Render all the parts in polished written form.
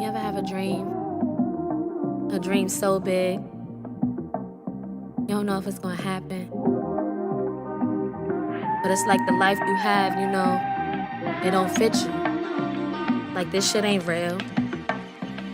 You ever have a dream so big, you don't know if it's gonna happen, but it's like the life you have, it don't fit you. Like this shit ain't real.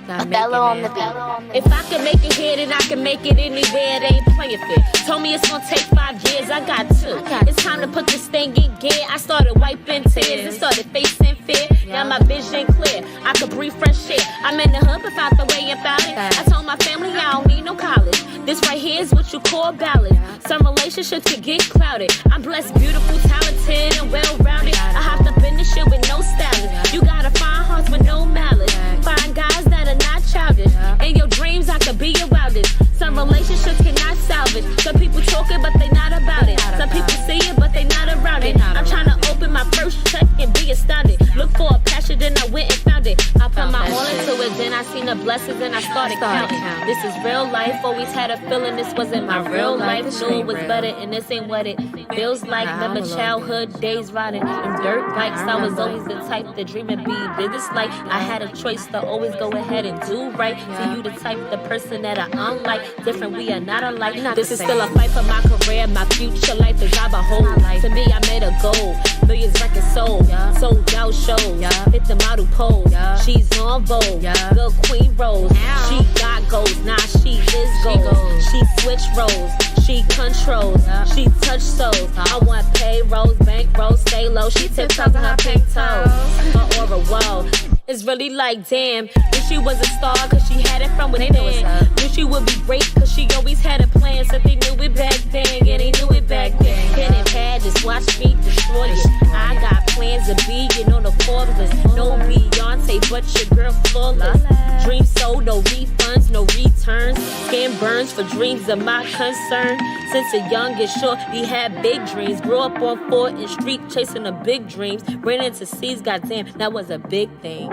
Gotta make it, man. If I can make it here, then I can make it anywhere. It ain't playing fair. Told me it's gonna take 5 years, I got 2. It's time to put this thing in gear. I started wiping tears and started facing fear. Now my vision clear, I could breathe fresh air. I'm in the hood, but found the way about it. I told my family I don't need no college. This right here is what you call ballad. Some relationships can get clouded. I'm blessed, beautiful, talented, and well-rounded. I hopped up in this shit with no styling. You gotta find hearts with no malice. Find guys that are not childish. In your dreams, I could be your wildest. Some relationships cannot salvage. Some people talking, but they not about it. Some people see it, but they not around it. I'm trying to open my first check and be astounded. Look for a passion, then I went and found it. I put my all into it, then I seen the blessings, and I started counting. This is real life. Always had a feeling this wasn't my real life. Knew it was better, and this ain't what it feels like. Remember childhood days riding in dirt bikes. I was always the type that dream and be business like. I had a choice to always go ahead and do right. See you the type, the person that I unlike. Different, we are not alike. This is still a fight for my career. My future life is I behold. To me, I made a goal. Millions records sold. Sold out shows. Hit the model pole. She's on Vogue. Good Queen Rose. She got goals. Nah, she is gold. She switch roles. She controls. She touch souls. I want payrolls, bankrolls, stay low. She tiptoes on her pink toes. Her aura, whoa. It's really like, damn, knew she was a star cause she had it from within. Knew she would be great cause she always had a plan. So they knew it back then, yeah, they knew it back then. Hit it bad, just watch me destroy it. I got plans of being on the Forbes list. No Beyonce, but your girl flawless. Dreams sold, no refunds, no returns. Skin burns for dreams of my concern. Since a young and short, we had big dreams. Grew up on 4th Street, chasing the big dreams. Ran into seas, goddamn, that was a big thing.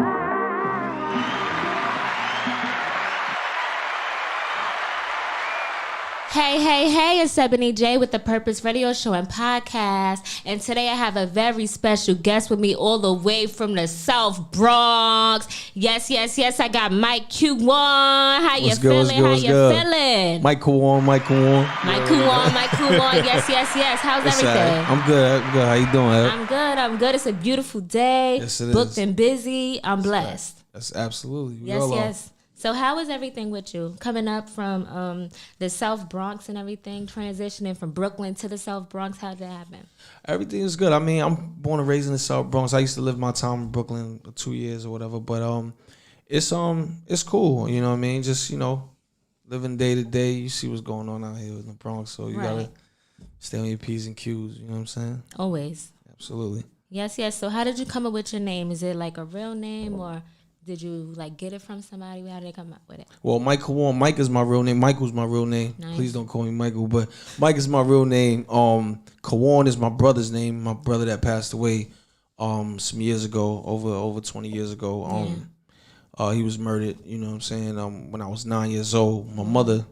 Hey, it's Ebony J with the Purpose Radio Show and Podcast. And today I have a very special guest with me all the way from the South Bronx. Yes, I got Mike Kuwan. How you feeling? Mike Kuwan. Yes. How's everything? I'm good. How you doing? I'm good. It's a beautiful day. Yes, it is. Booked and busy. I'm blessed. That's absolutely. Yes. So how is everything with you? Coming up from the South Bronx and everything, transitioning from Brooklyn to the South Bronx, how did that happen? Everything is good. I mean, I'm born and raised in the South Bronx. I used to live my time in Brooklyn for 2 years or whatever, but it's cool. You know what I mean? Just living day to day. You see what's going on out here in the Bronx, so you gotta stay on your P's and Q's. You know what I'm saying? Always. Absolutely. Yes. So how did you come up with your name? Is it like a real name or? Did you get it from somebody? How did they come up with it? Well, Mike Kuwan. Mike is my real name. Michael's my real name. Nice. Please don't call me Michael, but Mike is my real name. Kuwan is my brother's name. My brother that passed away some years ago, over 20 years ago. He was murdered, you know what I'm saying, when I was 9 years old. My mother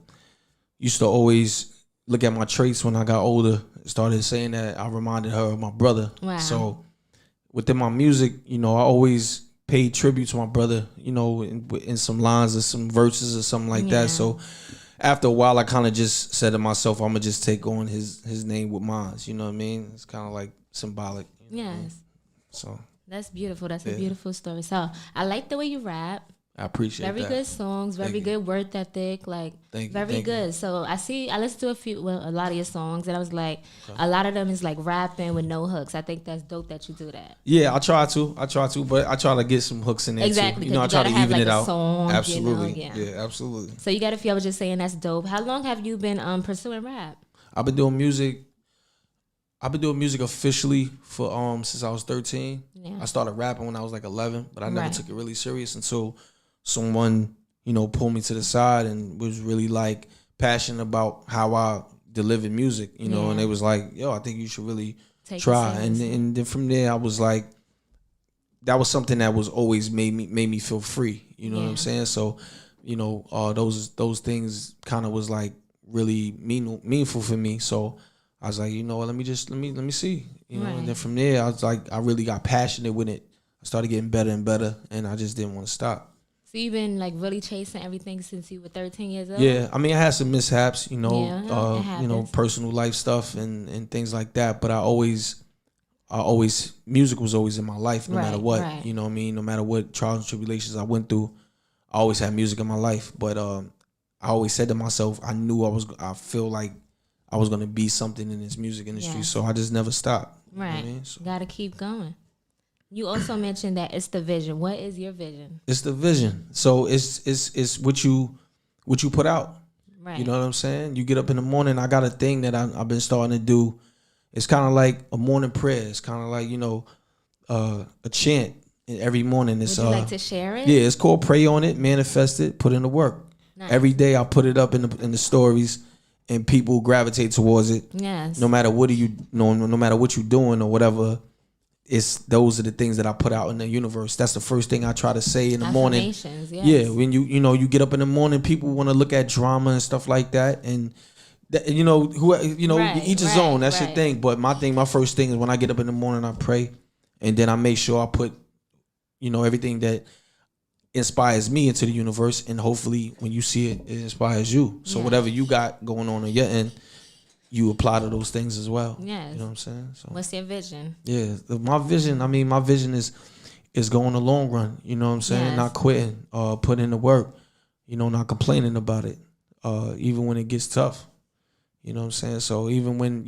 used to always look at my traits when I got older. Started saying that I reminded her of my brother. Wow. So within my music, I always paid tribute to my brother, in some lines or some verses or something like that. So after a while, I kind of just said to myself, I'm going to just take on his name with mine. You know what I mean? It's kind of like symbolic. Yes. So that's beautiful. That's a beautiful story. So I like the way you rap. I appreciate that. Very good songs, very good work ethic, very good. So I listened to a lot of your songs, and I was like, a lot of them is like rapping with no hooks. I think that's dope that you do that. Yeah, I try to, but I try to get some hooks in there exactly, too. I try to even it out. Song, absolutely, yeah, absolutely. So you got a few. I was just saying that's dope. How long have you been pursuing rap? I've been doing music officially for since I was 13. Yeah. I started rapping when I was like 11, but I never took it really serious until someone, pulled me to the side and was really like passionate about how I delivered music, and they was like, yo, I think you should really try. And then from there I was like, that was something that was always made me feel free. You know what I'm saying? So, those things kind of was like really meaningful for me. So I was like, let me see. And then from there I was like, I really got passionate with it. I started getting better and better, and I just didn't want to stop. So you've been like really chasing everything since you were 13 years old? Yeah, I mean, I had some mishaps, personal life stuff and things like that. But music was always in my life, no matter what. Right. You know what I mean? No matter what trials and tribulations I went through, I always had music in my life. But I always said to myself, I feel like I was gonna be something in this music industry, so I just never stopped. Right. You know what I mean? So, gotta keep going. You also mentioned that it's the vision. What is your vision? It's the vision. So it's what you put out. Right. You know what I'm saying? You get up in the morning. I got a thing that I've been starting to do. It's kind of like a morning prayer. It's kind of like, a chant every morning. It's, would you like to share it? Yeah, it's called Pray on It, Manifest It, Put in the Work. Nice. Every day I put it up in the stories, and people gravitate towards it. Yes. No matter what no matter what you're doing or whatever. Those are the things that I put out in the universe. That's the first thing I try to say in the morning. Yes. Yeah, when you get up in the morning, people want to look at drama and stuff like that, and each his own. That's your thing. But my first thing is when I get up in the morning, I pray, and then I make sure I put, everything that inspires me into the universe, and hopefully when you see it, it inspires you. So whatever you got going on your end, you apply to those things as well. Yes. You know what I'm saying? So, what's your vision? Yeah, my vision is going the long run. You know what I'm saying? Yes. Not quitting, putting in the work, not complaining about it, even when it gets tough. You know what I'm saying? So even when,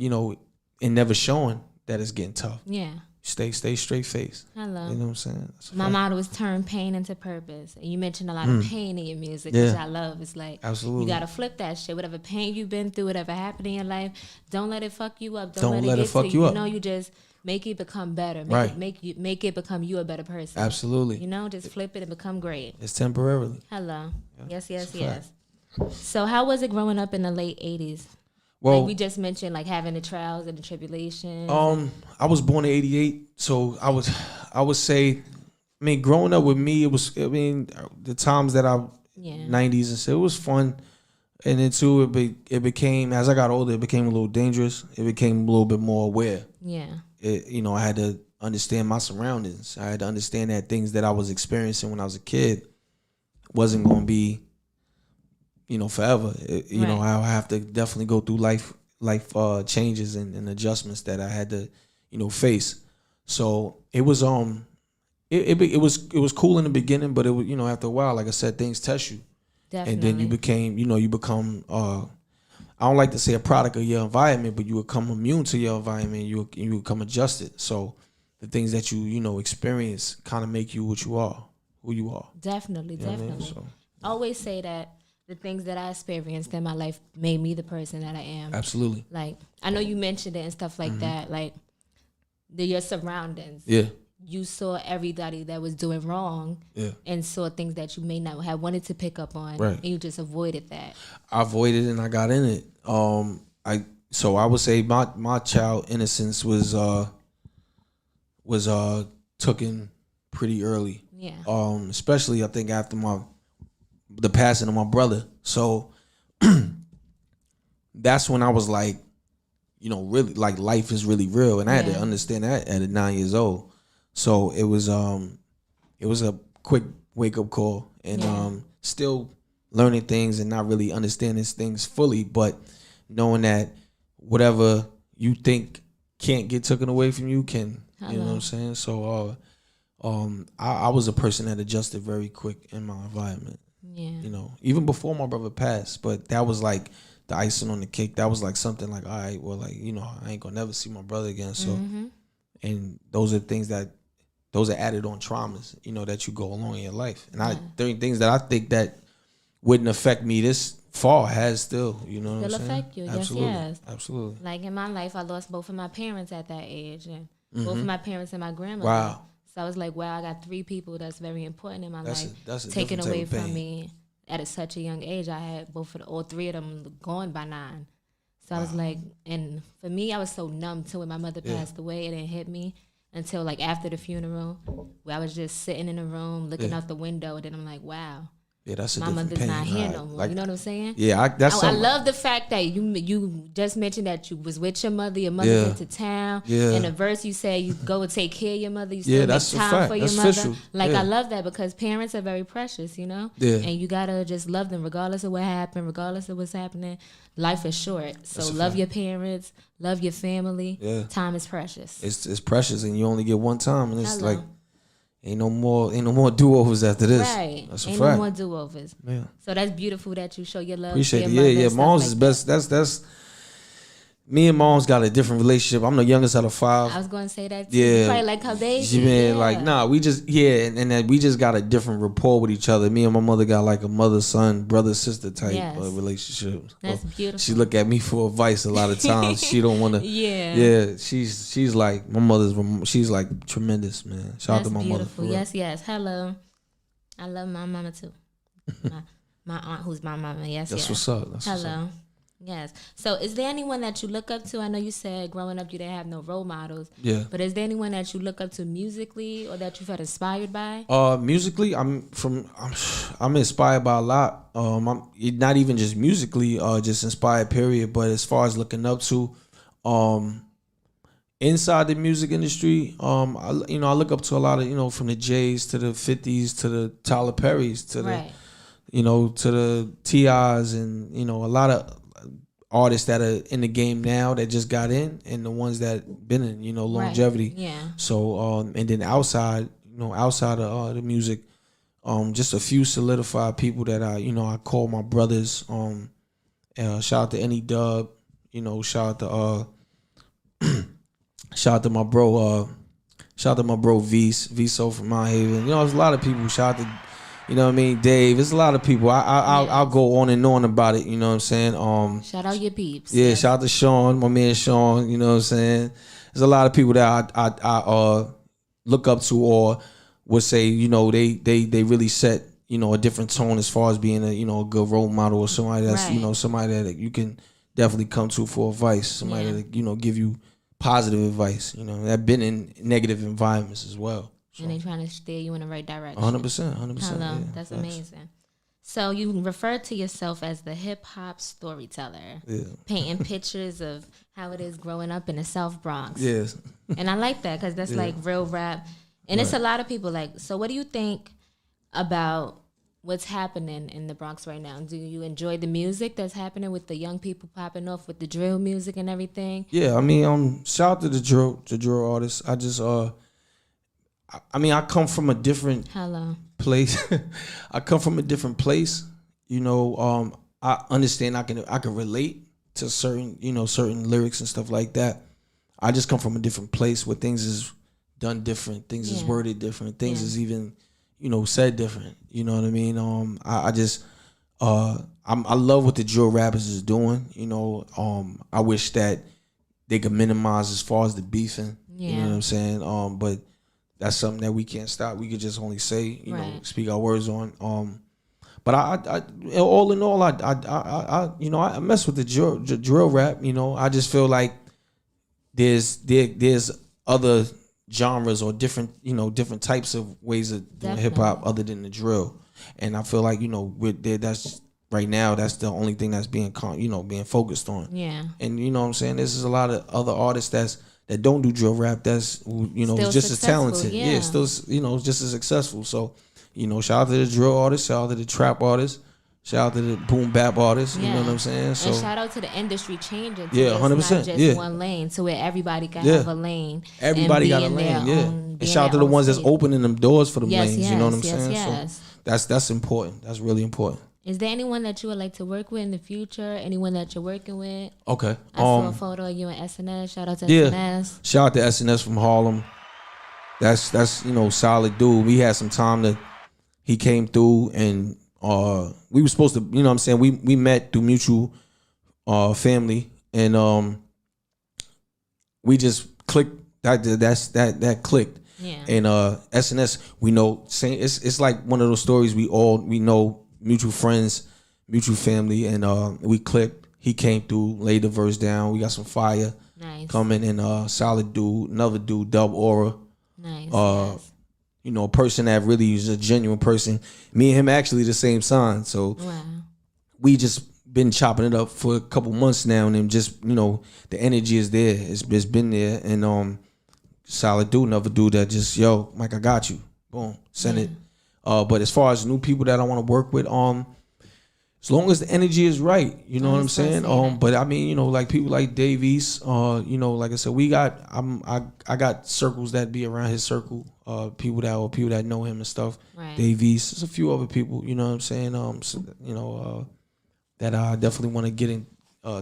it never showing that it's getting tough. Yeah. Stay straight face. Hello. You know what I'm saying? My motto is turn pain into purpose. And you mentioned a lot of pain in your music, which I love. It's like, absolutely, you got to flip that shit. Whatever pain you've been through, whatever happened in your life, don't let it fuck you up. Don't let it fuck you up. You just make it become better. Make it become you a better person. Absolutely. Just flip it and become great. It's temporarily. Hello. Yeah. Yes. So how was it growing up in the late 80s? Well, we just mentioned having the trials and the tribulations. I was born in '88, so I would say, growing up with me, it was, the times that 90s and shit, it was fun, and then too, it became, as I got older, it became a little dangerous. It became a little bit more aware. Yeah. I had to understand my surroundings. I had to understand that things that I was experiencing when I was a kid wasn't going to be, forever. I have to definitely go through life changes and adjustments that I had to, face. So it was it was cool in the beginning, but it was, after a while, like I said, things test you. Definitely. And then you become I don't like to say a product of your environment, but you become immune to your environment. You become adjusted. So the things that you experience kind of make you who you are. Definitely. So, I always say that the things that I experienced in my life made me the person that I am. Absolutely. I know you mentioned it and stuff like that. Your surroundings. Yeah. You saw everybody that was doing wrong. Yeah. And saw things that you may not have wanted to pick up on. Right. And you just avoided that. I avoided it and I got in it. So I would say my child innocence was taken pretty early. Yeah. Especially I think after the passing of my brother. So that's when I was like, really, like, life is really real. And I had to understand that at 9 years old. So it was a quick wake up call, and still learning things and not really understanding things fully, but knowing that whatever you think can't get taken away from you can. You know what I'm saying? So I was a person that adjusted very quick in my environment. Yeah. Even before my brother passed, but that was like the icing on the cake. That was like something like, all right, well, like, I ain't gonna never see my brother again. So, and those are things that, those are added on traumas, that you go along in your life. And there are things that I think that wouldn't affect me this far has still, what I'm saying? Still affect you, absolutely. Yes. Absolutely. Like in my life, I lost both of my parents at that age, and both of my parents and my grandmother. Wow. So I was like, wow, I got 3 people that's very important in my life taken away from me at such a young age. I had all 3 of them gone by 9. So I was like, and for me, I was so numb to when my mother passed away. It didn't hit me until like after the funeral, where I was just sitting in a room looking out the window, and then I'm like, wow, Yeah, that's a my different mother's pain. not here no more. Like, you know what I'm saying? Yeah, I love the fact that you just mentioned that you was with your mother's into town. Yeah. In a verse, you say you go and take care of your mother. You still make time for your mother. Official. Like, I love that because parents are very precious, you know? Yeah. And you gotta just love them regardless of what happened, regardless of what's happening. Life is short. So love your parents, love your family. Yeah. Time is precious. It's precious, and you only get one time, and it's like ain't no more do-overs after this. Right. That's ain't fact. No more do-overs. Yeah. So that's beautiful that you show your love. Appreciate to it. your mother. Yeah. Mom's is best. That's me and Mom's got a different relationship. I'm the youngest out of 5. I was going to say that too. Yeah. You probably like her baby. Man, like, nah, we just, and then we just got a different rapport with each other. Me and my mother got like a mother, son, brother, sister type relationship. That's beautiful. She look at me for advice a lot of times. She don't want to. Yeah, she's like, my mother's, she's like tremendous, man. Shout out to my beautiful. mother. Yes. Hello. I love my mama too. my aunt who's my mama. Yes, That's what's up. Hello. Yes. So is there anyone that you look up to? I know you said growing up you didn't have no role models. Yeah. But is there anyone that you look up to musically or that you felt inspired by? Musically, I'm inspired by a lot. I'm not even just musically, just inspired period. But as far as looking up to, inside the music industry, I look up to a lot of, from the Jays to the 50s to the Tyler Perrys to the, to the T.I.s and, a lot of artists that are in the game now that just got in and the ones that been in, longevity. Right. Yeah. So, and then outside of the music, just a few solidified people that I call my brothers. Shout out to Any Dub, shout out to my bro, Viso from Mount Haven. There's a lot of people. Shout out to, Dave. There's a lot of people. I'll go on and on about it. You know what I'm saying? Shout out your peeps. Yeah, shout out to Sean, my man Sean. You know what I'm saying? There's a lot of people that I look up to or would say, they really set, a different tone as far as being a good role model or somebody that's, somebody that you can definitely come to for advice. Somebody that, give you positive advice, that been in negative environments as well. So. And they trying to steer you in the right direction. 100%. Hello, yeah, that's amazing. So you refer to yourself as the hip hop storyteller, painting pictures of how it is growing up in the South Bronx. Yes. And I like that because that's like real rap. And it's a lot of people like, so what do you think about what's happening in the Bronx right now? Do you enjoy the music that's happening with the young people popping off with the drill music and everything? Yeah, shout out to the drill artists. I just I come from a different place. I come from a different place. I understand I can relate to certain lyrics and stuff like that. I just come from a different place where things is done different, things is worded different, things is even, said different. You know what I mean? I love what the drill rappers is doing. I wish that they could minimize as far as the beefing. Yeah. You know what I'm saying? But that's something that we can't stop. We could just only say, speak our words on. But I all in all, I mess with the drill rap. I just feel like there's other genres or different types of ways of doing hip hop other than the drill. And I feel like that's right now that's the only thing that's being being focused on. Yeah. And what I'm saying, this is a lot of other artists that don't do drill rap that's still just as talented. Yeah, still just as successful. So, shout out to the drill artists, shout out to the trap artists, shout out to the boom bap artists. You know what I'm saying? So and shout out to the industry changing. Yeah, 100%. It's not just one lane, to where everybody can have a lane. Everybody got a lane. And shout out to the ones that's opening them doors for them lanes. You know what I'm saying? Yes. So that's important. That's really important. Is there anyone that you would like to work with in the future? Anyone that you're working with? Okay. I saw a photo of you in SNS. Shout out to SNS. Shout out to SNS from Harlem. That's solid dude. We had some time he came through and we were supposed to, we met through mutual family and we just clicked. That clicked. Yeah. And SNS, we know it's like one of those stories we know. Mutual friends, mutual family, and we clicked. He came through, laid the verse down. We got some fire coming, and solid dude, another dude, Dub Aura. Nice. you know, a person that really is a genuine person. Me and him actually the same sign, so we just been chopping it up for a couple months now, and then just, you know, the energy is there. It's been there, and solid dude, another dude that just, yo, Mike, I got you. Boom, send it. But as far as new people that I want to work with, as long as the energy is right, you know what I'm saying. But I mean, you know, like people like Davies, you know, like I said, I got circles that be around his circle, people that know him and stuff. Right. Davies, there's a few other people, you know what I'm saying. So, you know, that I definitely want to get in,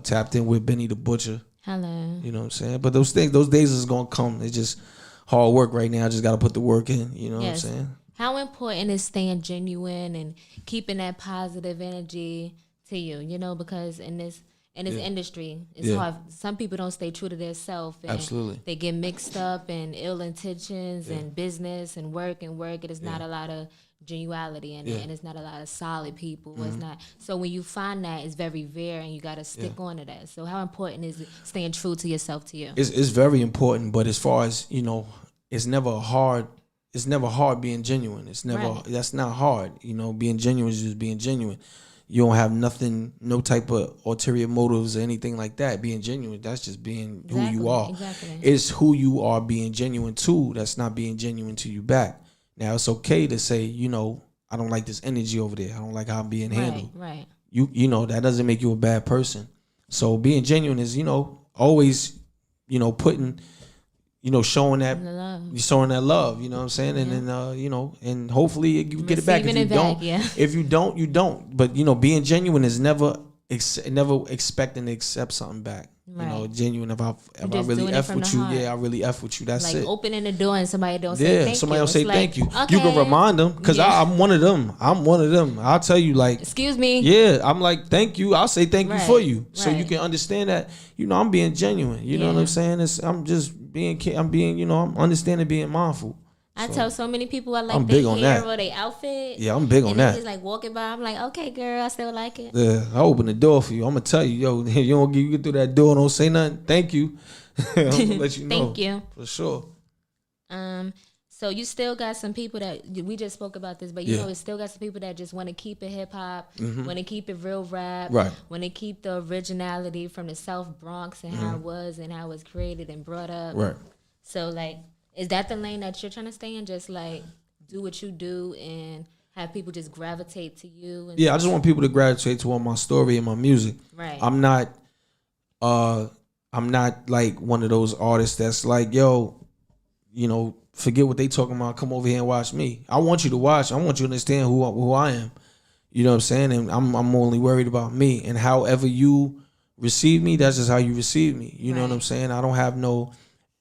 tapped in with. Benny the Butcher. Hello. You know what I'm saying. But those days is gonna come. It's just hard work right now. I just got to put the work in. You know what I'm saying. How important is staying genuine and keeping that positive energy to you? You know, because in this industry, it's hard. Some people don't stay true to their self. Absolutely. They get mixed up in ill intentions and business and work. It is not a lot of genuality in it, and it's not a lot of solid people. It's not. So when you find that, it's very rare, and you got to stick on to that. So how important is it staying true to yourself, to you? It's very important, but as far as, you know, it's never hard being genuine. It's never that's not hard. You know, being genuine is just being genuine. You don't have nothing, no type of ulterior motives or anything like that. Being genuine, that's just being who you are. Exactly. It's who you are being genuine to. That's not being genuine to you back. Now, it's okay to say, you know, I don't like this energy over there. I don't like how I'm being handled. Right. You know, that doesn't make you a bad person. So being genuine is, you know, always, you know, putting, you know, showing that love, you know what I'm saying? And then, you know, and hopefully you get it back. If you don't, you don't. But, you know, being genuine is never expecting to accept something back. Right. You know, genuine. If I really F with you, I really F with you. That's like it. Like opening the door and somebody don't say thank you. Somebody will say thank you. Okay. You can remind them, because I'm one of them. I'll tell you, like, excuse me. Yeah, I'm like, thank you. I'll say thank you for you, so you can understand that, you know, I'm being genuine. You know what I'm saying? I'm understanding, being mindful. I tell so many people I like their hair or their outfit. Yeah, I'm big on that. Just like walking by, I'm like, okay, girl, I still like it. Yeah, I open the door for you. I'm gonna tell you, yo, you get through that door, don't say nothing. Thank you. I'm gonna let you know. Thank you for sure. So you still got some people that we just spoke about this, but you know, it still got some people that just want to keep it hip hop, want to keep it real rap, want to keep the originality from the South Bronx and how it was and how it was created and brought up. Right. So like, is that the lane that you're trying to stay in? Just like do what you do and have people just gravitate to you? And I just want people to gravitate toward my story and my music. Right. I'm not like one of those artists that's like, yo, you know, forget what they talking about. Come over here and watch me. I want you to watch. I want you to understand who I am. You know what I'm saying? And I'm only worried about me. And however you receive me, that's just how you receive me. You know what I'm saying? I don't have no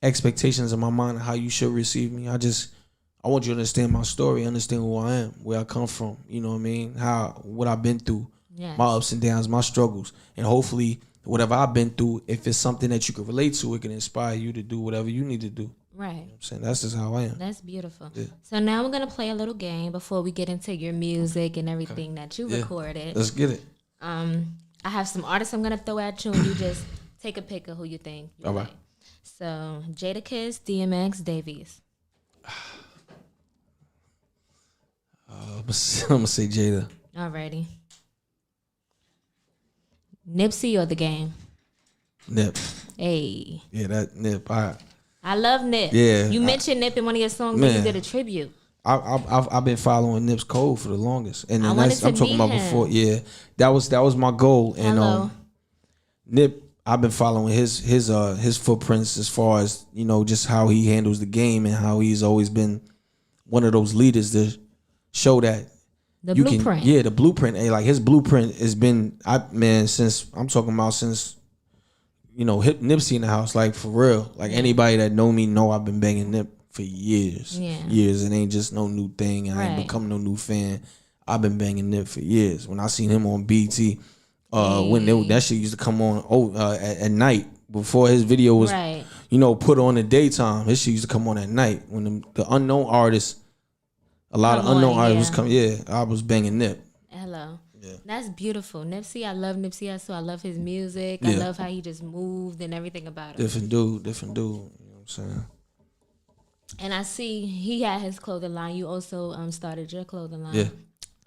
expectations in my mind of how you should receive me. I want you to understand my story, understand who I am, where I come from. You know what I mean? What I've been through, my ups and downs, my struggles, and hopefully whatever I've been through, if it's something that you can relate to, it can inspire you to do whatever you need to do. Right. You know what I'm saying? That's just how I am. That's beautiful. Yeah. So now we're gonna play a little game before we get into your music and everything that you recorded. Let's get it. I have some artists I'm gonna throw at you, and you just take a pick of who you think. All right. So Jadakiss, DMX, Davies. I'm gonna say Jada. Alrighty. Nipsey or The Game? Nip. Hey. Yeah, that Nip. I love Nip. Yeah. You mentioned Nip in one of your songs, man, and you did a tribute. I've been following Nip's code for the longest, and then I'm talking about before. Yeah, that was my goal, and Nip. I've been following his footprints as far as, you know, just how he handles the game and how he's always been one of those leaders to show that the blueprint. The blueprint. Like his blueprint has been, since you know, hip Nipsey in the house, like for real. Like anybody that know me know I've been banging Nip for years. Years. It ain't just no new thing, and I ain't become no new fan. I've been banging Nip for years. When I seen him on BT, when that shit used to come on at night before his video was you know, put on in the daytime. His shit used to come on at night when the unknown artists, a lot of unknown artists was coming. I was banging Nip. Hello. Yeah. That's beautiful. Nipsey, I love Nipsey. I love his music. I love how he just moved and everything about it. Different dude. You know what I'm saying? And I see he had his clothing line. You also started your clothing line. Yeah.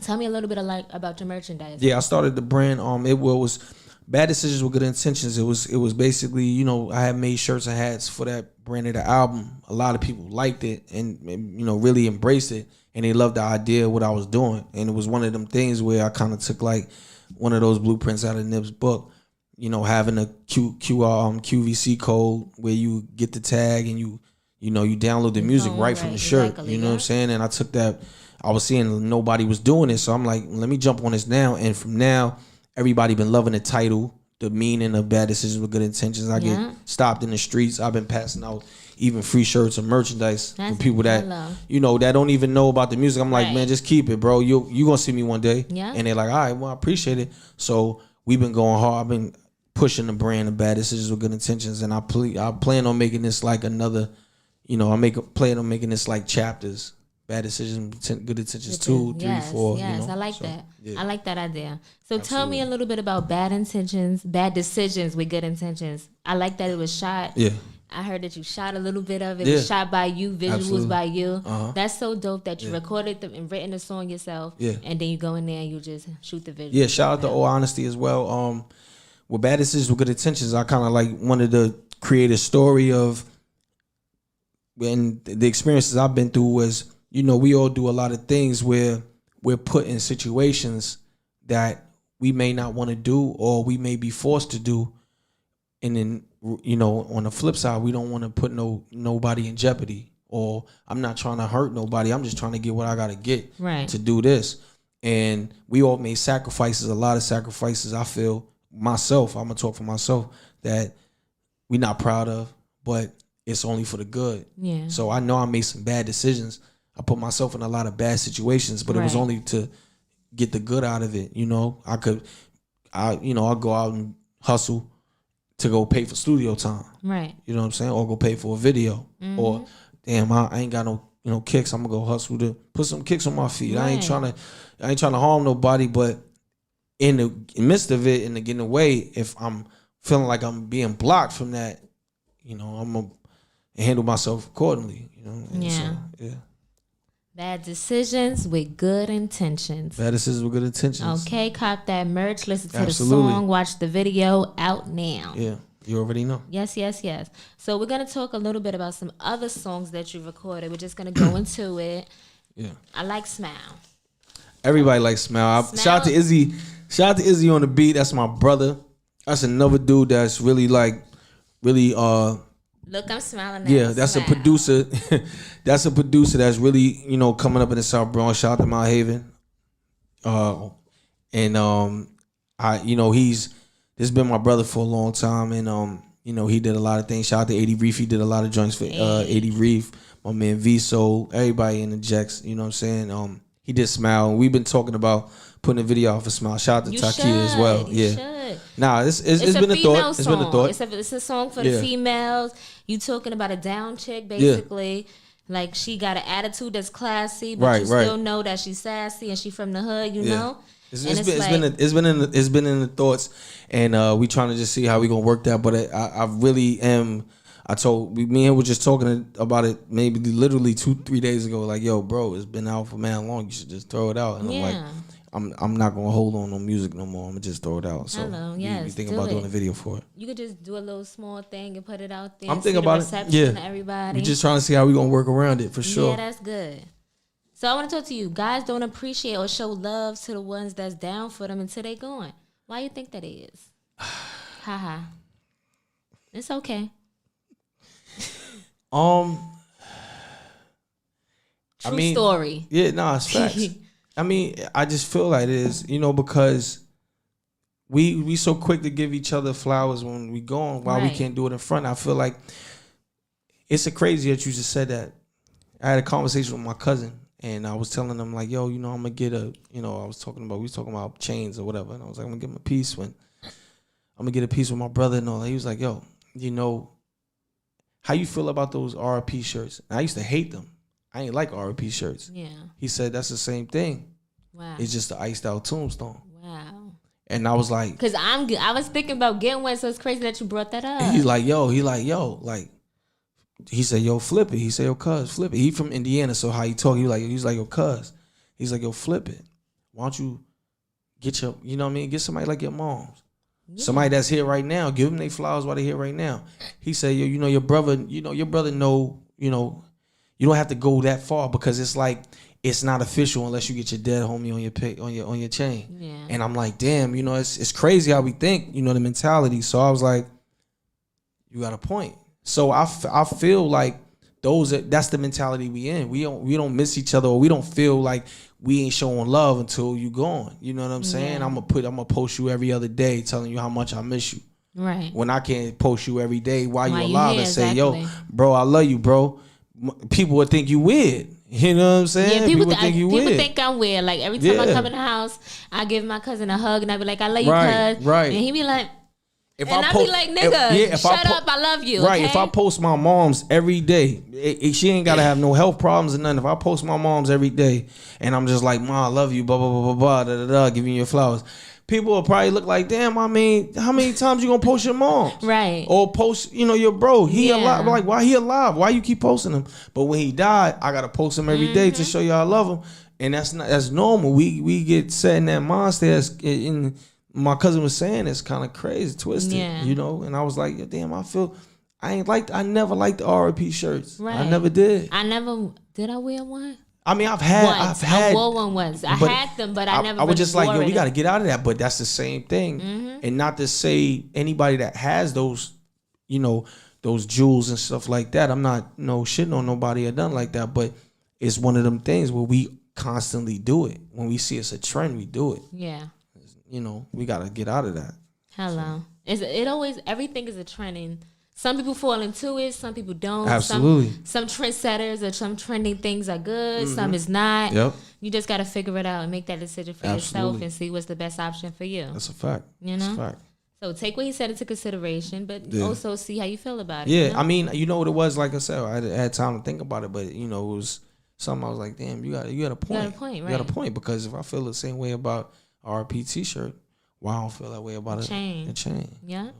Tell me a little bit about your merchandise. Yeah, I started the brand. It was Bad Decisions with Good Intentions. It was basically, you know, I had made shirts and hats for that brand of the album. A lot of people liked it and you know, really embraced it, and they loved the idea of what I was doing. And it was one of them things where I kind of took like one of those blueprints out of Nip's book, you know, having a QVC code where you get the tag and you download the music right from the shirt. Exactly, you know what I'm saying? And I took that. I was seeing nobody was doing it, so I'm like, let me jump on this now. And from now, everybody been loving the title, the meaning of Bad Decisions with Good Intentions. I get stopped in the streets. I've been passing out even free shirts and merchandise for people that that don't even know about the music. I'm like, man, just keep it, bro. You gonna see me one day. Yeah. And they're like, all right, well, I appreciate it. So we've been going hard. I've been pushing the brand of Bad Decisions with Good Intentions, and I plan on making this like another. Plan on making this like chapters. Bad Decisions, Good Intentions, 2, 3, 4. Yes, I like that. Yeah. I like that idea. So tell me a little bit about Bad Decisions with Good Intentions. I like that it was shot. Yeah. I heard that you shot a little bit of it. It was shot by you, visuals by you. That's so dope that you recorded them and written the song yourself. Yeah. And then you go in there and you just shoot the video. Yeah, shout out to All Honesty as well. With Bad Decisions with Good Intentions, I kind of like wanted to create a story of when the experiences I've been through was, you know, we all do a lot of things where we're put in situations that we may not want to do or we may be forced to do. And then, you know, on the flip side, we don't want to put nobody in jeopardy, or I'm not trying to hurt nobody. I'm just trying to get what I got to get to do this. And we all made sacrifices, a lot of sacrifices. I feel myself, I'm going to talk for myself, that we're not proud of, but it's only for the good. Yeah. So I know I made some bad decisions. I put myself in a lot of bad situations, but it was only to get the good out of it. You know, I'll go out and hustle to go pay for studio time. Right. You know what I'm saying? Or go pay for a video. Mm-hmm. Or damn, I ain't got no kicks. I'm gonna go hustle to put some kicks on my feet. Right. I ain't trying to harm nobody, but in the midst of it and getting away, if I'm feeling like I'm being blocked from that, you know, I'm gonna handle myself accordingly. You know. And so, yeah. Bad Decisions with Good Intentions. Bad Decisions with Good Intentions. Okay, cop that merch, listen to the song, watch the video, out now. Yeah, you already know. Yes. So we're going to talk a little bit about some other songs that you recorded. We're just going to go into it. Yeah. I like Smile. Everybody likes Smile. Shout out to Izzy. Shout out to Izzy on the beat. That's my brother. That's another dude that's really Look, I'm smiling. Yeah, that's a producer. That's a producer that's really, you know, coming up in the South Bronx. Shout out to Mount Haven. This has been my brother for a long time, and he did a lot of things. Shout out to 80 Reef. He did a lot of joints for 80 Reef. My man V Soul, everybody in the Jacks. You know what I'm saying? He did Smile, and we've been talking about putting a video out for Smile. Shout out to Takita as well. You should. Nah, it's been a thought. It's been a thought. It's a song for the females. You talking about a down chick, basically. Yeah. Like, she got an attitude that's classy, but you still know that she's sassy and she from the hood, you know? It's been in the thoughts, and we trying to just see how we gonna work that. But I really am. Me and him were just talking about it maybe literally 2-3 days ago. Like, yo, bro, it's been out for man long. You should just throw it out. And I'm like, I'm not gonna hold on no music no more. I'm gonna just throw it out. So we think about doing a video for it. You could just do a little small thing and put it out there. I'm thinking about it. Yeah, to everybody. We're just trying to see how we gonna work around it for sure. Yeah, that's good. So I want to talk to you. Guys don't appreciate or show love to the ones that's down for them until they gone. Why you think that is? Haha. It's okay. True story. Yeah, no, it's facts. I mean, I just feel like it is, you know, because we so quick to give each other flowers when we gone, while we can't do it in front. I feel like it's a crazy that you just said that. I had a conversation with my cousin, and I was telling him, like, yo, you know, I'm gonna get we was talking about chains or whatever, and I was like, I'm gonna get him a piece I'm gonna get a piece with my brother and all that. He was like, yo, you know, how you feel about those RP shirts? And I used to hate them. I ain't like RP shirts. Yeah. He said that's the same thing. Wow. It's just the iced out tombstone. Wow. And I was like, because I was thinking about getting one, so it's crazy that you brought that up. He's like, yo, like he said, yo, flip it. He said, yo, cuz, flip it. He from Indiana, so how he talk, he's like, yo, cuz. He's like, yo, flip it. Why don't you get your, you know what I mean? Get somebody like your mom's. Yeah. Somebody that's here right now. Give them their flowers while they're here right now. He said, yo, your brother know, you don't have to go that far because it's like, it's not official unless you get your dead homie on your chain. Yeah. And I'm like, damn, it's crazy how we think, the mentality. So I was like, you got a point. So I feel like that's the mentality we in. We don't miss each other, or we don't feel like we ain't showing love until you gone. You know what I'm saying? Yeah. I'm gonna post you every other day telling you how much I miss you. Right. When I can't post you every day while you alive and say, yo, bro, I love you, bro. People would think you weird. You know what I'm saying? Yeah, people think I'm weird. Like every time I come in the house, I give my cousin a hug and I be like, I love you, cuz. Right. And he be like, I be like, nigga, shut up, I love you. Right. Okay? If I post my mom's every day, she ain't gotta have no health problems or nothing. If I post my mom's every day and I'm just like, Ma, I love you, blah, blah, blah, blah, blah, da, da, da, giving you your flowers. People will probably look like, damn, I mean, how many times you gonna post your mom? Right. Or post, your bro. He alive. Like, why he alive? Why you keep posting him? But when he died, I gotta post him every day to show you I love him. And that's normal. We get set in that mindset. In my cousin was saying, it's kind of crazy, twisted, And I was like, damn, I never liked the R.I.P. shirts. Right. I never did. Did I wear one? I mean, I wore one once. I had them, but I never. I was just like, yo, we got to get out of that. But that's the same thing, and not to say anybody that has those, those jewels and stuff like that. I'm not shitting on nobody or done like that. But it's one of them things where we constantly do it. When we see it's a trend, we do it. Yeah. We got to get out of that. Hello. Everything is a trend. And some people fall into it, some people don't. Absolutely. Some trendsetters or some trending things are good, some is not. Yep. You just got to figure it out and make that decision for yourself and see what's the best option for you. That's a fact. That's a fact. So take what he said into consideration, but also see how you feel about it. Yeah, I mean, what it was, like I said, I had time to think about it, but, it was something I was like, damn, you got a point. You got a point, right? You got a point, because if I feel the same way about RP t-shirt, why I don't feel that way about a chain. Yeah.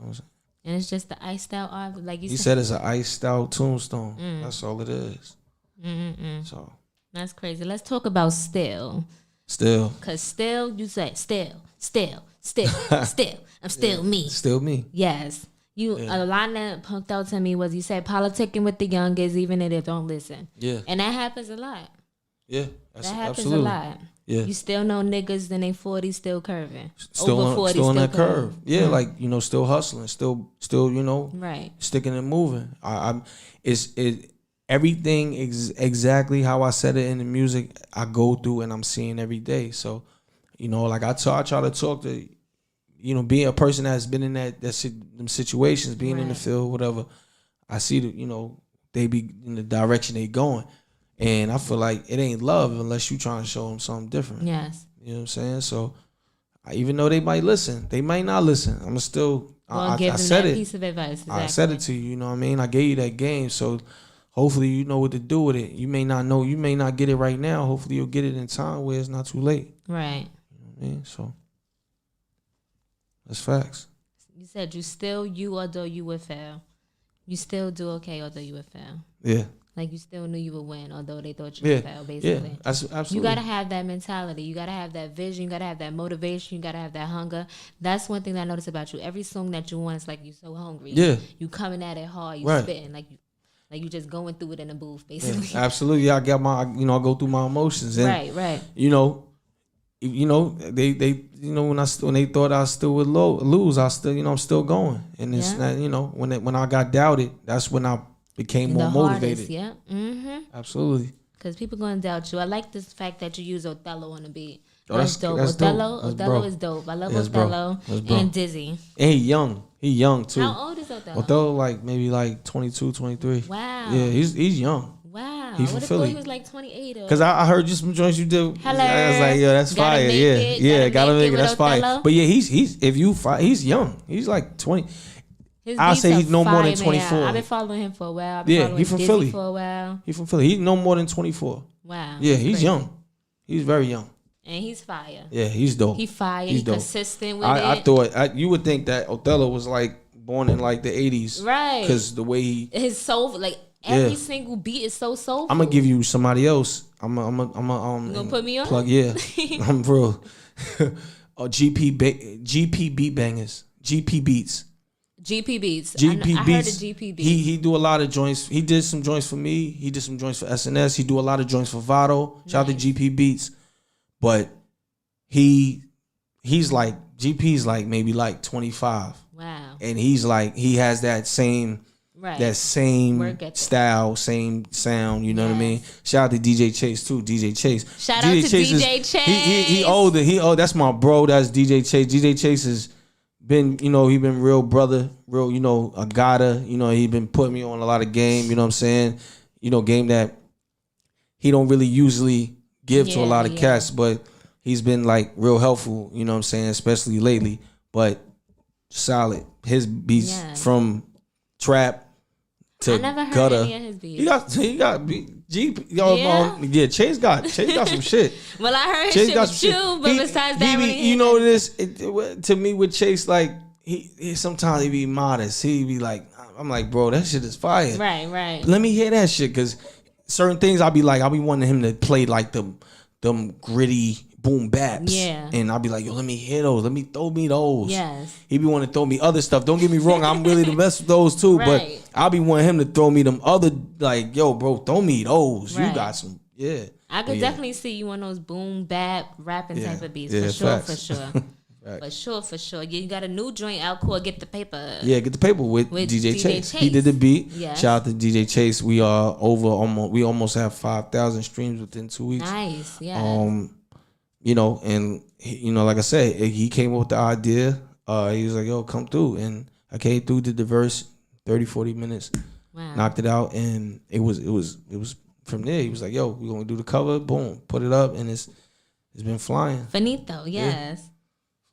And it's just the iced out art, like you said. He said it's an iced out tombstone. That's all it is. So that's crazy. Let's talk about still. Still. Because still, you said still. I'm still me. Still me. Yes. A line that punked out to me was you said politicking with the youngest even if they don't listen. Yeah. And that happens a lot. Yeah. That happens a lot. Yeah. You still know niggas in their 40s still curving. Still over 40s still on that curve. Yeah, like, still hustling, still right. Sticking and moving. Everything exactly how I said it in the music, I go through and I'm seeing every day. So, like I try to talk to, being a person that's been in them situations, being in the field, whatever. I see that, they be in the direction they going. And I feel like it ain't love unless you trying to show them something different. Yes. You know what I'm saying? So, even though they might listen, they might not listen. I'm still, I said it. Piece of advice. Exactly. I said it to you, you know what I mean? I gave you that game. So, hopefully you know what to do with it. You may not know, you may not get it right now. Hopefully you'll get it in time where it's not too late. Right. You know what I mean? So, that's facts. You said you although you would fail. You still do okay although you would fail. Yeah. Like you still knew you would win, although they thought you would fail, basically. Yeah, absolutely. You got to have that mentality. You got to have that vision. You got to have that motivation. You got to have that hunger. That's one thing that I noticed about you. Every song that you want, it's like you so hungry. Yeah. You coming at it hard. You spitting. Like you just going through it in the booth, basically. Yeah, absolutely. I got my, I go through my emotions. And, right. When they thought I still would lose, I still, I'm still going. And it's not, when I got doubted, that's when I became more motivated. Yeah. Mm-hmm. Absolutely. Because people going to doubt you. I like this fact that you use Othello on the beat. Oh, that's dope. Othello is dope. I love Othello and Dizzy. And he young too. How old is Othello? Othello maybe 22, 23. Wow. Yeah, he's young. Wow. He from Philly. He was like 28. Because I heard just some joints you did. Hello. I was like, yo, that's fire. Gotta make it. That's fire. But yeah, he's young. He's like 20. I'll say he's no more than 24. I've been following him for a while. He's from Philly. For a while. He's from Philly. He's no more than 24. Wow. Yeah, he's young. He's very young. And he's fire. Yeah, he's dope. He's fire. He's consistent with it. I thought you would think that Othello was born in the 80s. Right. Because the way his soul, Every single beat is so soulful. I'm gonna give you somebody else. I'm you gonna put me on? Plug, yeah. I'm bro. GP beat bangers. GP beats. GP beats. GP I beats. heard the GP beats. He do a lot of joints. He did some joints for me. He did some joints for SNS. He do a lot of joints for Vado. Shout out to GP beats. But he's like GP's like maybe like 25. Wow. And he's like he has that same style, same sound, you know what I mean? Shout out to DJ Chase too. DJ Chase. Shout out to DJ Chase. He older. That's my bro. That's DJ Chase. DJ Chase has been, he been real brother, real, a gotta, he been putting me on a lot of game, you know what I'm saying? Game that he don't really usually give to a lot of cats, but he's been like real helpful, you know what I'm saying, especially lately. But solid. His beats from trap to I never heard gutter. any of his beats. He got Chase got some shit. Well, I heard his shit with you, but besides that, to me with Chase, like he sometimes he be modest. He be like, I'm like, bro, that shit is fire. Right. Let me hear that shit, because certain things I'll be wanting him to play like them gritty boom baps. Yeah. And I'll be like, yo, let me hear those. Let me throw me those. Yes. He be wanting to throw me other stuff. Don't get me wrong, I'm really the best with those too. Right. But I'll be wanting him to throw me them other, like, yo, bro, throw me those. Right. You got some, I could definitely see you on those boom bap rapping type of beats. For sure. Right. For sure. You got a new joint out called Get the Paper. Yeah, Get the Paper with DJ Chase. He did the beat. Yes. Shout out to DJ Chase. We are we almost have 5,000 streams within 2 weeks. Nice. Yeah. And like I said, he came up with the idea. He was like, yo, come through. And I came through, did the verse, 30, 40 minutes, knocked it out, and it was from there. He was like, yo, we're gonna do the cover, boom, put it up, and it's been flying. Finito, yes.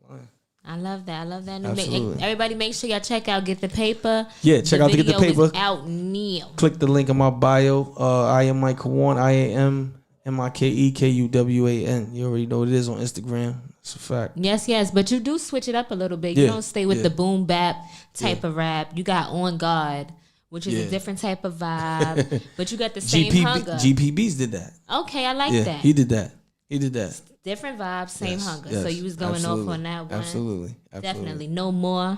Yeah. Flying. I love that. Absolutely. Everybody make sure y'all check out Get the Paper. Yeah, check out Get the Paper. Is out now. Click the link in my bio. I am Mike Kuwan. I am MIKEKUWAN. You already know what it is on Instagram. It's a fact. Yes. But you do switch it up a little bit. You don't stay with the boom bap type of rap. You got On Guard, which is a different type of vibe. But you got the same hunger. GPBs did that. Okay, I like that. He did that. Different vibes, same hunger. So you was going off on that one. Absolutely. Definitely. No more.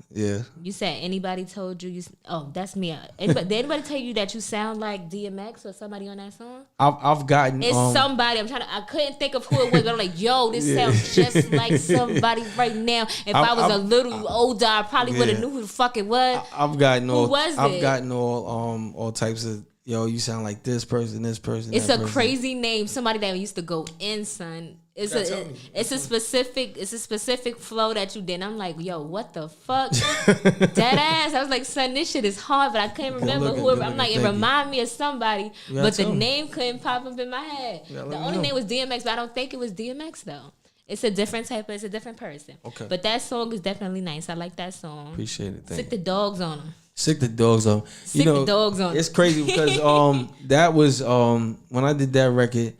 Yeah. You said anybody told you? Oh, that's me. Did anybody tell you that you sound like DMX or somebody on that song? I've gotten. It's somebody. I couldn't think of who it was, but I'm like, yo, this sounds just like somebody right now. If I was a little older, I probably would have knew who the fuck it was. I've gotten all. Who was it? I've gotten all types of. Yo, you sound like this person. It's a crazy name. Somebody that used to go in, son. It's a specific flow that you did. I'm like, yo, what the fuck? Dead ass. I was like, son, this shit is hard, but I can't remember whoever. I'm like, it remind me of somebody, but the name couldn't pop up in my head. The only name was DMX, but I don't think it was DMX though. It's a different it's a different person. Okay. But that song is definitely nice. I like that song. Appreciate it. Stick the dogs on them. Sick the dogs on. The dogs on. It's crazy because that was when I did that record.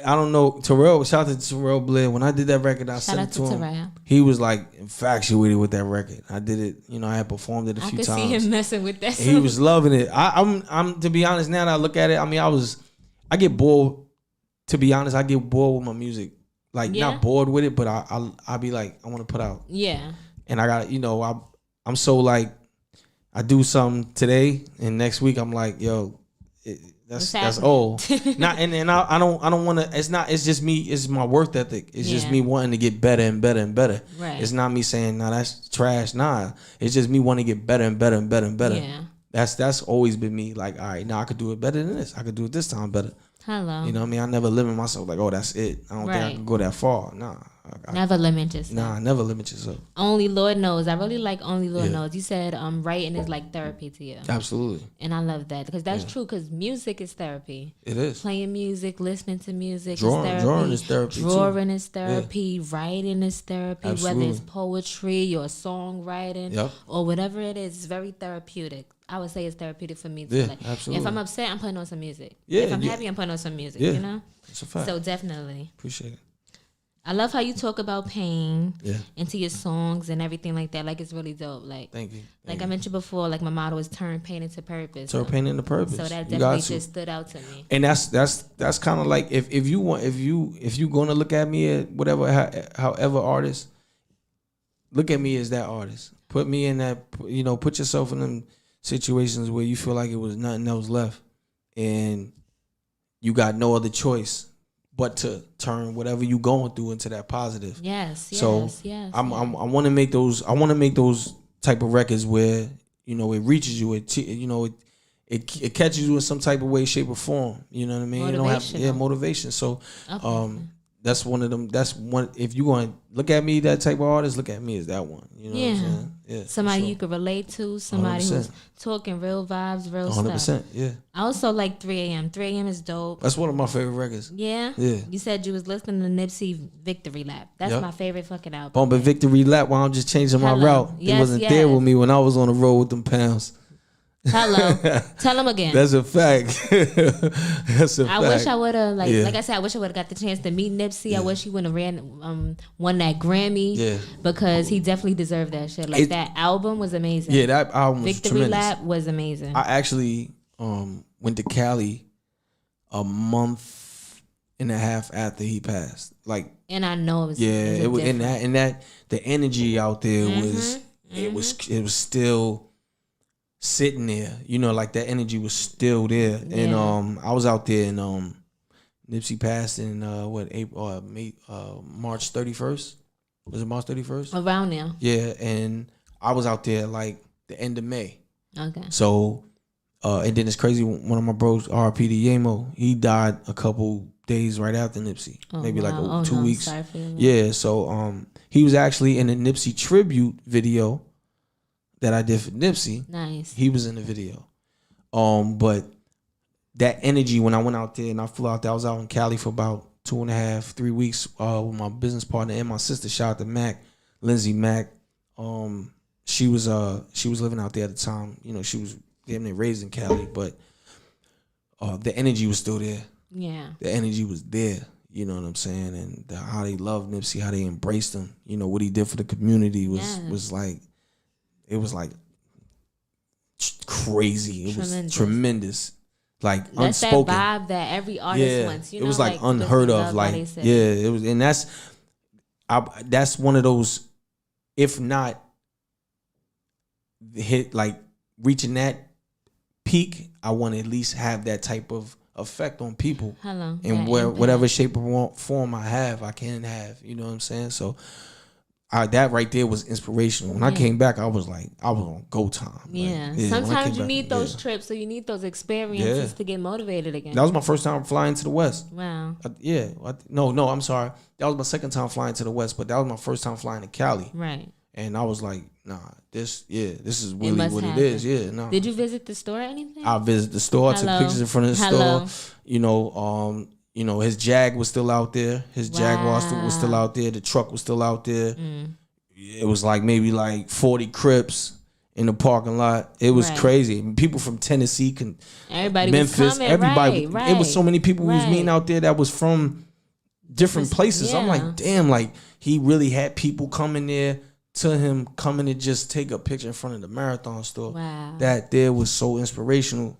I don't know, Terrell. Shout out to Terrell Blair. When I did that record, I sent it to him. Terrell. He was like infatuated with that record. I did it. I had performed it a few times. I could see him messing with that. He was loving it. I'm to be honest. Now that I look at it, I mean, I get bored. To be honest, I get bored with my music. Like not bored with it, but I'll be like, I want to put out. Yeah. And I got I'm so like. I do something today, and next week I'm like, yo, that's old. Not and I don't want to. It's just me. It's my work ethic. It's just me wanting to get better and better and better. Right. It's not me saying, nah, that's trash. Nah, it's just me wanting to get better and better and better and better. Yeah. That's always been me. Like, all right, now I could do it better than this. I could do it this time better. Hello. You know what I mean? I never limit myself like, oh, that's it. I don't think I can go that far. Nah. Never limit yourself. Nah, never limit yourself. Only Lord knows. I really like Only Lord knows. You said writing is like therapy to you. Absolutely. And I love that because that's true. Because music is therapy. It is. Playing music, listening to music, drawing is therapy. Drawing is therapy. Writing is therapy. Absolutely. Whether it's poetry or songwriting or whatever it is, it's very therapeutic. I would say it's therapeutic for me too. Yeah, like, absolutely. If I'm upset, I'm putting on some music. Yeah, if I'm happy, I'm putting on some music. Yeah, you know. it's a fact. So definitely appreciate it. I love how you talk about pain Yeah. into your songs and everything like that. Like, it's really dope. Like, Thank you. Like I mentioned before, like my motto is turn pain into purpose. Turn pain into purpose. So that definitely just stood out to me. And that's kind of like if you gonna look at me at however artist, look at me as that artist. Put me in that, put yourself in them situations where you feel like it was nothing else left, and you got no other choice but to turn whatever you going through into that positive. Yes. I want to make those. I want to make those type of records where it reaches you. It catches you in some type of way, shape, or form. You know what I mean? You don't have motivation. So, that's one of them. That's one. If you going to look at me, that type of artist, look at me as that one. You know what I'm saying? Yeah. Somebody you could relate to. Somebody 100%. Who's talking real vibes, real 100%, stuff. 100%. Yeah. I also like 3 a.m. 3 a.m. is dope. That's one of my favorite records. Yeah. Yeah. You said you was listening to Nipsey Victory Lap. That's my favorite fucking album. Bumping Victory Lap while I'm just changing my route. He wasn't there with me when I was on the road with them pounds. Hello. Tell him again. That's a fact. I wish I would have, like I said, I wish I would have got the chance to meet Nipsey. Yeah. I wish he would have won that Grammy. Yeah. Because he definitely deserved that shit. Like, that album was amazing. Yeah, that album was Victory tremendous. Lap was amazing. I actually went to Cali a month and a half after he passed. And I know it was it was and that the energy out there was it was still sitting there, like that energy was still there. And I was out there, and Nipsey passed in March 31st. Was it March 31st? Around there. Yeah, and I was out there like the end of May. Okay. So, and then it's crazy. One of my bros, R.P. to Yamo, he died a couple days right after Nipsey, maybe 2 weeks. Sorry for you. Yeah. So, he was actually in a Nipsey tribute video that I did for Nipsey. Nice. He was in the video. But that energy when I went out there and I flew out there, I was out in Cali for about 2.5, 3 weeks with my business partner and my sister. Shout out to Mac, Lindsay Mac. She was living out there at the time. She was getting raised in Cali, but the energy was still there. Yeah. The energy was there. You know what I'm saying? And how they loved Nipsey, how they embraced him. What he did for the community was like. It was like crazy. It was tremendous. Like that's unspoken. That vibe that every artist wants. It was like unheard of. It was, and that's one of those. If not reaching that peak, I want to at least have that type of effect on people. Hello. And whatever shape or form I can have. You know what I'm saying? So. That right there was inspirational. When I came back, I was on go time. Sometimes you need those trips, so you need those experiences to get motivated again. That was my first time flying to the West. Wow. No, I'm sorry. That was my second time flying to the West, but that was my first time flying to Cali. Right. And I was like, nah, this is really what it is. Yeah, no. Did you visit the store or anything? I visited the store. I took pictures in front of the store. His Jag was still out there. His Jaguar was still out there. The truck was still out there. It was maybe 40 Crips in the parking lot. It was crazy. People from Tennessee, Memphis, was coming. Everybody. Right. It was so many people we was meeting out there that was from different places. Yeah. I'm like, damn, he really had people coming there to him, coming to just take a picture in front of the Marathon store. Wow. That there was so inspirational.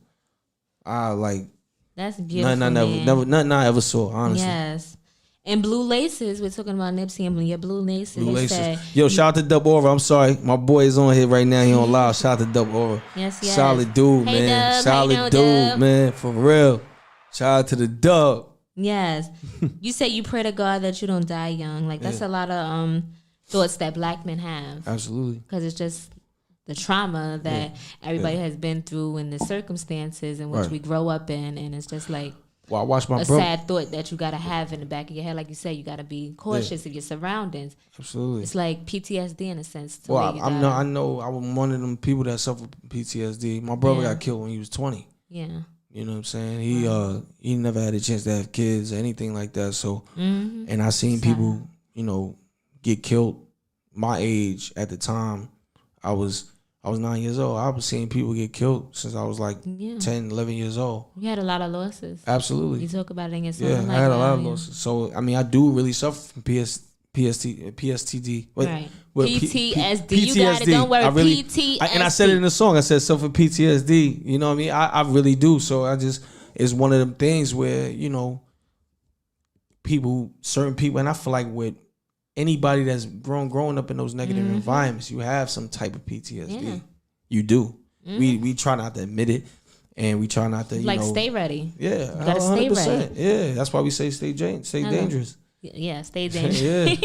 That's beautiful. Nothing I ever saw, honestly. Yes. And Blue Laces, we're talking about Nipsey and your Blue Laces. Blue Laces. Yo, shout out to Dub Aura. I'm sorry. My boy is on here right now. He on live. Shout out to Dub Aura. Yes. Solid dude, hey, man. Dub. Solid dude, man. For real. Shout out to the Dub. Yes. You say you pray to God that you don't die young. That's a lot of thoughts that black men have. Absolutely. Because it's just the trauma that everybody has been through and the circumstances in which we grow up in, and it's just I watched my sad thought that you gotta have in the back of your head. Like you said, you gotta be cautious of your surroundings. Absolutely. It's like PTSD in a sense. I know I was one of them people that suffer PTSD. My brother got killed when he was 20. Yeah. You know what I'm saying? He never had a chance to have kids or anything like that. So and I seen people, get killed my age at the time. I was I was 9 years old. I was seeing people get killed since I was like 10, 11 years old. You had a lot of losses. Absolutely. You talk about it in your song. Yeah, I had a lot of losses. So, I mean, I do really suffer from PTSD. Right. PTSD. You got it. Don't worry. PTSD. And I said it in the song. I said suffer PTSD. You know what I mean? I really do. So it's one of them things where, you know, certain people, and I feel like with anybody that's growing up in those negative environments, you have some type of PTSD. Yeah. You do. We try not to admit it, and we try not to stay ready. Yeah, you gotta 100%. Stay ready. Yeah, that's why we say stay dangerous. Yeah, stay dangerous. Yeah,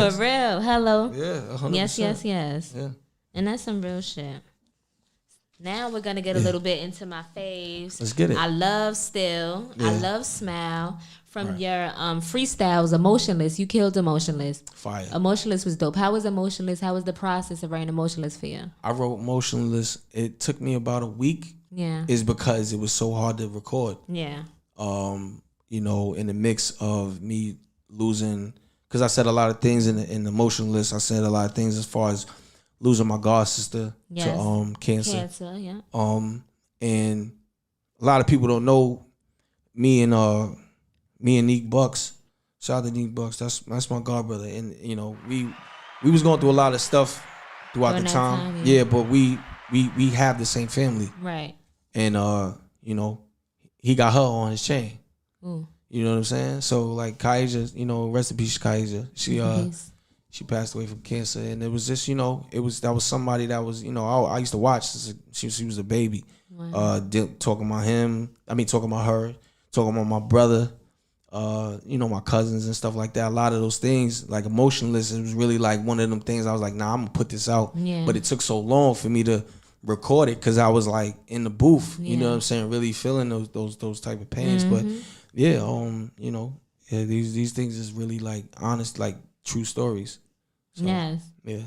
for real. Hello. Yeah, 100%. Yes. Yeah, and that's some real shit. Now we're gonna get a little bit into my faves. Let's get it. I love Still. Yeah. I love Smile. From your freestyles, Emotionless. You killed Emotionless. Fire. Emotionless was dope. How was Emotionless? How was the process of writing Emotionless for you? I wrote Emotionless. It took me about a week. Yeah. Is because it was so hard to record. Yeah. You know, in the mix of me losing, because I said a lot of things in Emotionless. I said a lot of things as far as losing my god sister to cancer. Cancer, yeah. And a lot of people don't know me and Neek Bucks. Shout out to Neek Bucks. That's my god brother. And you know, we was going through a lot of stuff throughout the time. Yeah, but we have the same family. Right. And you know, he got her on his chain. Ooh. You know what I'm saying? So like Kaija, you know, rest in peace, Kaija. She passed away from cancer, and it was just, you know, that was somebody that was, you know, I used to watch. She was a baby. Wow. Talking about him. I mean, talking about her. Talking about my brother. You know, my cousins and stuff like that. A lot of those things, like Emotionless, it was really like one of them things I was like, nah, I'm gonna put this out. Yeah. But it took so long for me to record it because I was like in the booth. You know what I'm saying? Really feeling those type of pains. But yeah, you know, these things is really like honest, like true stories. So, yes. Yeah.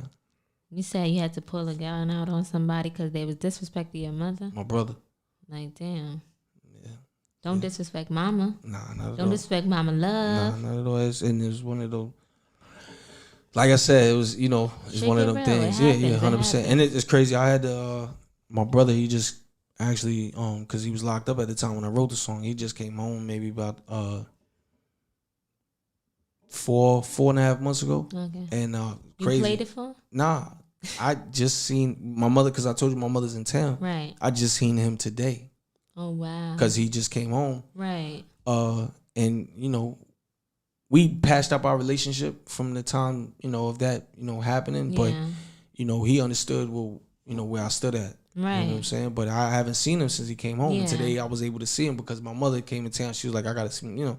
You said you had to pull a gun out on somebody because they was disrespecting your mother? My brother. Like, damn. Yeah. Don't disrespect mama. Nah, not at all. Don't disrespect mama love. Nah, not at all. And it was one of those, like I said, it was, you know, it's one of them things. Yeah, 100%. And it's crazy. I had my brother, he just actually, because he was locked up at the time when I wrote the song, he just came home maybe about 4.5 months ago. Okay. And crazy. You played it for? Nah. I just seen my mother, because I told you my mother's in town. Right. I just seen him today. Oh, wow. Because he just came home. Right. And, you know, we patched up our relationship from the time, you know, of that, you know, happening. Yeah. But, you know, he understood, well, you know, where I stood at. Right. You know what I'm saying? But I haven't seen him since he came home. Yeah. And today I was able to see him because my mother came in town. She was like, I got to see him, you know.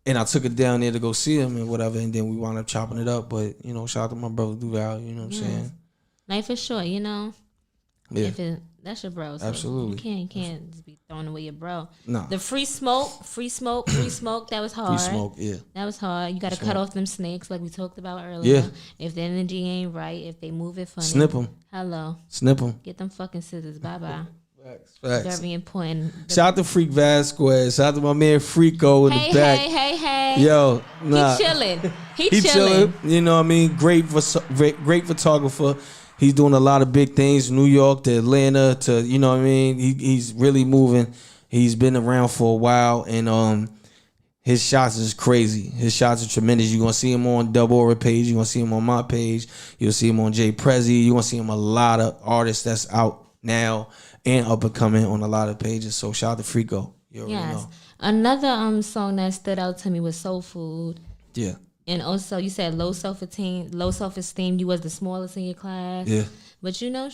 And I took her down there to go see him and whatever. And then we wound up chopping it up. But, you know, shout out to my brother Duval, you know what I'm saying? Life is short, you know? Yeah. That's your bro. So absolutely. You can't just be throwing away your bro. No. The free smoke, that was hard. Free smoke, yeah. That was hard. You got to cut off them snakes like we talked about earlier. Yeah. If the energy ain't right, if they move it funny. Snip them. Hello. Snip them. Get them fucking scissors. Bye-bye. Facts. Very important. Shout out to Freak Vasquez. Shout out to my man Freako in the back. Hey. Yo, nah. He chilling. He chilling. You know what I mean? Great photographer. He's doing a lot of big things, New York to Atlanta to, you know what I mean? He's really moving. He's been around for a while, and his shots is crazy. His shots are tremendous. You're going to see him on Double Aura page. You're going to see him on my page. You'll see him on Jay Prezi. You're going to see him a lot of artists that's out now and up and coming on a lot of pages. So shout out to Freako. You already know. Another song that stood out to me was Soul Food. Yeah. And also, you said low self-esteem. You was the smallest in your class. Yeah. But you know,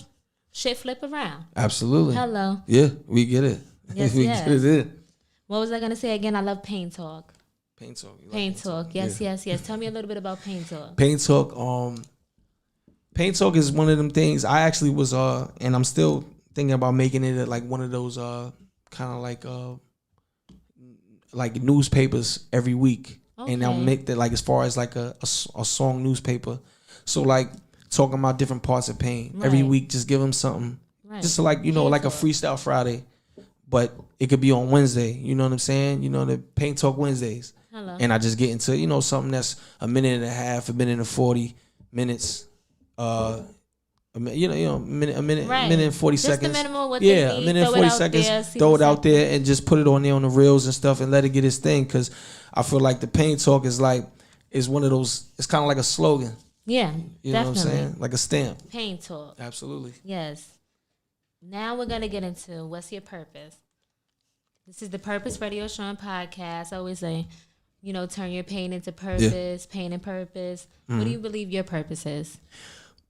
shit flip around. Absolutely. Hello. Yeah, we get it. Yes, we get it. What was I gonna say again? I love Pain Talk. Pain Talk. Pain Talk. Yes. Tell me a little bit about Pain Talk. Pain Talk. Pain Talk is one of them things. I actually was and I'm still thinking about making it like one of those kind of like newspapers every week. Okay. And I'll make that like as far as like a song newspaper. So like talking about different parts of pain. Right. Every week, just give them something. Right. Just so like, you know, like a freestyle Friday. But it could be on Wednesday. You know what I'm saying? You know, the Pain Talk Wednesdays. Hello. And I just get into, you know, something that's a minute and a half, a minute and 40 minutes. a minute, Right. minute and 40 just seconds. Just the minimal what yeah, they need. A minute and 40 seconds. Throw it out there and just put it on there on the reels and stuff and let it get its thing. Because I feel like the pain talk is one of those. It's kind of like a slogan. Yeah, you know what I'm saying? Like a stamp. Pain talk. Absolutely. Yes. Now we're gonna get into what's your purpose. This is the Purpose Radio Show and Podcast. I always say, turn your pain into purpose. Pain and purpose. Mm-hmm. What do you believe your purpose is?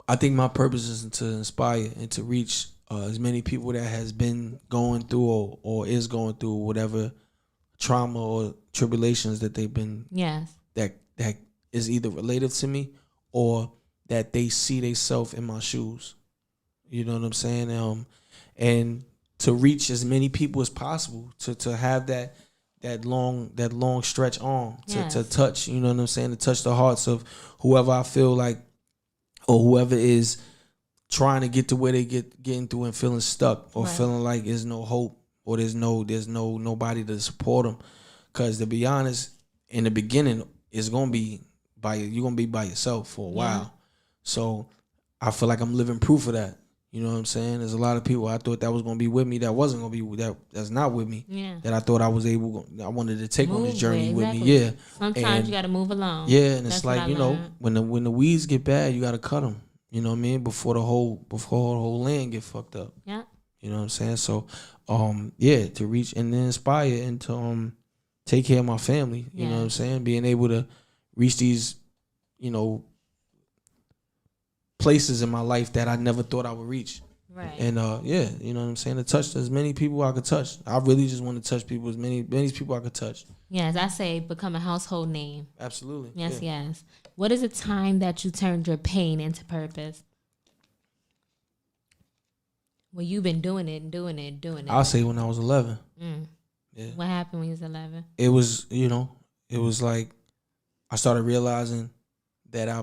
I think my purpose is to inspire and to reach as many people that has been going through or is going through whatever trauma or tribulations that they've been. Yes. That is either related to me or that they see themselves in my shoes. You know what I'm saying? And to reach as many people as possible, to have that long stretch arm to touch. You know what I'm saying? To touch the hearts of whoever I feel like. Or whoever is trying to get to where they getting through and feeling stuck or feeling like there's no hope or there's nobody to support them. Because to be honest, in the beginning, you're gonna be by yourself for a while. So I feel like I'm living proof of that. You know what I'm saying? There's a lot of people I thought that was gonna be with me that wasn't gonna be that's not with me. Yeah. That I thought I wanted to take on this journey with me. Yeah. Sometimes you gotta move along. Yeah, and it's like, when the weeds get bad, you gotta cut them. You know what I mean? Before the whole land get fucked up. Yeah. You know what I'm saying? So, to reach and then inspire and to take care of my family. You know what I'm saying? Being able to reach these, places in my life that I never thought I would reach. Right. And you know what I'm saying? To touch as many people I could touch. I really just want to touch people, as many people I could touch. Yeah, as I say, become a household name. Absolutely. Yes. What is a time that you turned your pain into purpose? Well, you've been doing it. I'll say when I was 11. Yeah. What happened when you was 11? It was, it was like I started realizing that I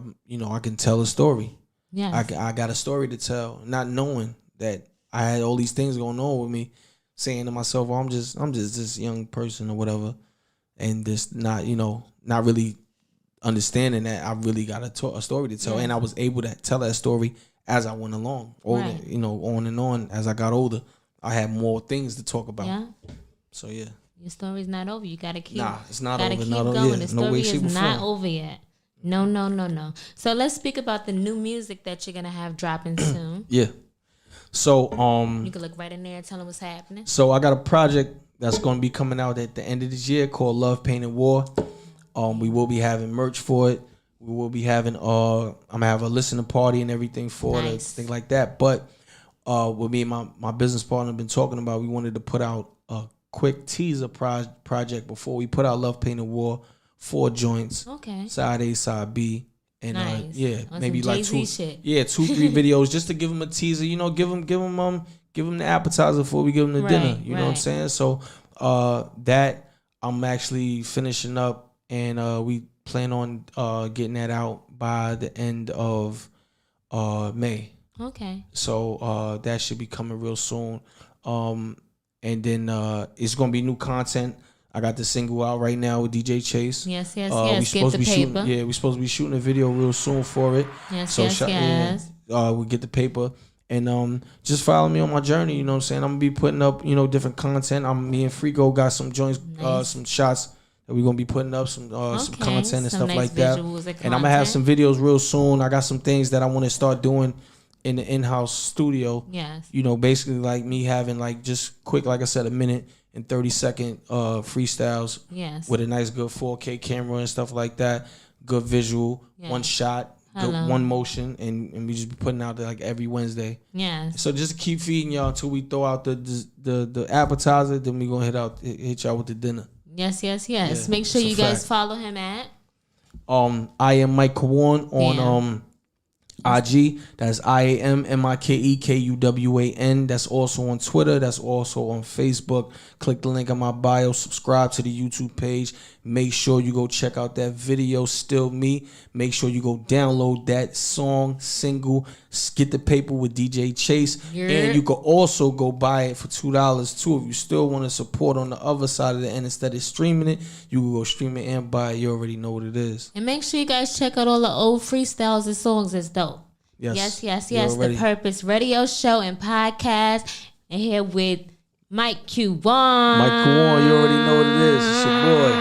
can tell a story. Yeah, I got a story to tell, not knowing that I had all these things going on with me, saying to myself, I'm just this young person or whatever, and just not really understanding that I really got a story to tell, and I was able to tell that story as I went along, on and on as I got older. I had more things to talk about. Yeah. So yeah. Your story's not over. You gotta keep. It's not gotta over. Keep not going. Over, the story is not over yet. No. So let's speak about the new music that you're gonna have dropping soon. Yeah. So you can look right in there and tell them what's happening. So I got a project that's gonna be coming out at the end of this year called Love, Pain, and War. We will be having merch for it. We will be having I'm gonna have a listening party and everything for it, things like that. But what me and my business partner have been talking about, we wanted to put out a quick teaser project before we put out Love, Pain, and War. 4 joints. Okay. Side A, side B. And maybe like 2, 3 videos just to give them a teaser. Give them the appetizer before we give them the dinner. You know what I'm saying? So that I'm actually finishing up, and we plan on getting that out by the end of May. Okay. So that should be coming real soon. And then it's gonna be new content. I got the single out right now with DJ Chase. Yes. Get the paper. We're supposed to be shooting a video real soon for it. Yes. We get the paper. And just follow me on my journey, you know what I'm saying? I'm going to be putting up, different content. Me and Frigo got some joints, some shots that we're going to be putting up, some content and stuff like that. And I'm going to have some videos real soon. I got some things that I want to start doing in the in-house studio. Yes. Basically like me having like just quick, like I said, a minute and 30-second freestyles. Yes. With a nice good 4K camera and stuff like that. Good visual, one shot, good one motion, and we just be putting out there like every Wednesday. Yeah. So just keep feeding y'all until we throw out the appetizer, then we gonna hit y'all with the dinner. Yes. Yeah, make sure you guys follow him at I am Mike Kuwan on IG. That's IAMMIKEKUWAN. That's also on Twitter. That's also on Facebook. Click the link in my bio. Subscribe to the YouTube page. Make sure you go check out that video, Still Me. Make sure you go download that song, single, Get the Paper with DJ Chase. And you can also go buy it for $2 too. If you still want to support on the other side of the end instead of streaming it, you can go stream it and buy it. You already know what it is. And make sure you guys check out all the old freestyles and songs. It's dope. Yes. The Purpose Radio Show and Podcast. And here with Mike Kuwan. Mike Kuwan, you already know what it is. It's your boy.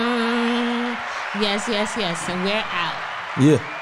Yes. And we're out. Yeah.